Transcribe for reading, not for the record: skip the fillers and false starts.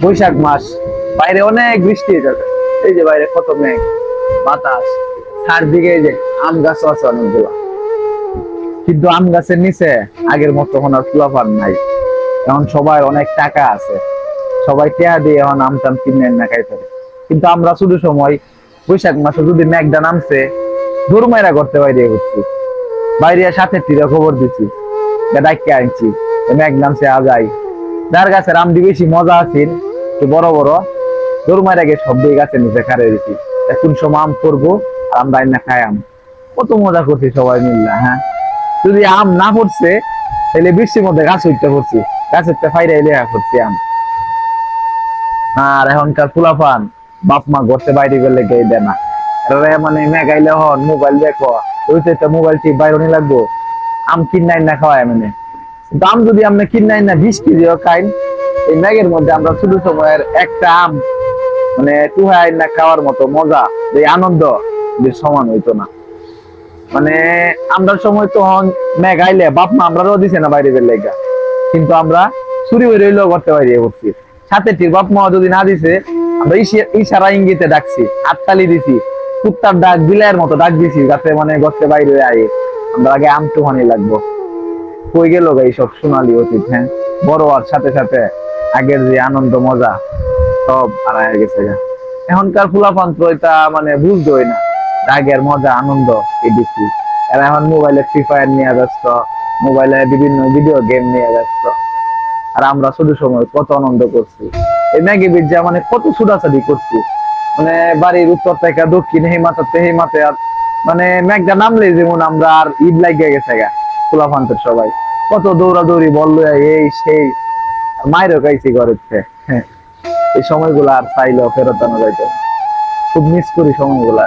বৈশাখ মাস, বাইরে অনেক বৃষ্টি হয়ে যাবে। এই যে বাইরে কত মেঘ, বাতাস, চারদিকে এই যে আম গাছ আছে অনেকগুলো, কিন্তু আম গাছের নিচে আগের মতো এখন আর ফুলাফান নাই। এখন সবাই অনেক টাকা আছে, সবাই টেয়া দিয়ে এখন আম টাম কিনে না খাইতে পারে। কিন্তু আমরা শুধু সময় বৈশাখ মাসে যদি মেঘটা নামছে, দৌড়মাইরা করতে বাইরে ঘুরছি, বাইরে সাথে তীরে খবর দিচ্ছি, ডাইকে আনছি, মেঘ নামছে আজাই। যার গাছের আম দিয়ে বেশি মজা আছে, বড় বড় দৌড়মাইরা গিয়ে সব দিয়ে গাছের নিচে খারে দিচ্ছি, কোন সময় আম করবো আর আমরা না খাই আম। কত মজা করছি সবাই মিললা। হ্যাঁ, যদি আম না পড়ছে তাহলে বৃষ্টির মধ্যে গাছ উঠতে পড়ছি, গাছের ফাইরে লেখা করছি আম। আর এখনকার ফুলাফান বাপ মা ঘরতে বাইরে গেলে গেই দেয় না, মানে মেঘাইলে হন মোবাইল দেখো, ওইটা মোবাইল ঠিক বাইরে লাগবো, আম কিনাই না খাওয়ায় মানে। কিন্তু আম যদি আমরা কিনাই না 20 কেজিও খাই, এই মেঘের মধ্যে আমরা শুধু সময়ের একটা আম মানে টুহাই না খাওয়ার মতো মজা, এই আনন্দ সমান হইতো না। মানে আমরা সময় তখন মেঘ আইলে বাপ মা আমরাও দিছে না বাইরে বের লেগা, কিন্তু আমরা চুরি হয়ে রইলেও করতে বাইরে করছি। সাথে ঠিক বাপ মা যদি না দিছে, আমরা ইশারা ইঙ্গিতে ডাকছি, হাততালি দিছি, কুত্তার ডাক বিলাইয়ের মতো ডাক দিছি, যাতে মানে গর্তে বাইরে আয়ে আমরা আগে আমটুহানি লাগবো। কই গেল এইসব সোনালী অতীত। হ্যাঁ, বড় আর সাথে সাথে আগের যে আনন্দ মজা সব হারায় গেছে। এখনকার ফুলাপান্ত্র এটা মানে বুঝতোই না আগের মজা আনন্দ এই দেখি। এরা এখন মোবাইলে ফ্রি ফায়ার নিয়ে ব্যস্ত, মোবাইলে বিভিন্ন ভিডিও গেম নিয়ে ব্যস্ত। আর আমরা শুধু সময় কত আনন্দ করছি, এই ম্যাগি বিজ্জা মানে কত ছুটাছাটি করছি, মানে বাড়ির উত্তর থেকে দক্ষিণ, হেমাতে হেমাতে। আর মানে মেঘটা নামলে যেমন আমরা আর ঈদ লাগিয়ে গেছে গা ফুলাপান্তের সবাই, কত দৌড়াদৌড়ি বললো এই সেই, মায়েরও খাইছি ঘরের থেকে। হ্যাঁ, এই সময়গুলো আর চাইলেও ফেরত আনা যাইতো। খুব মিস করি সময়গুলো।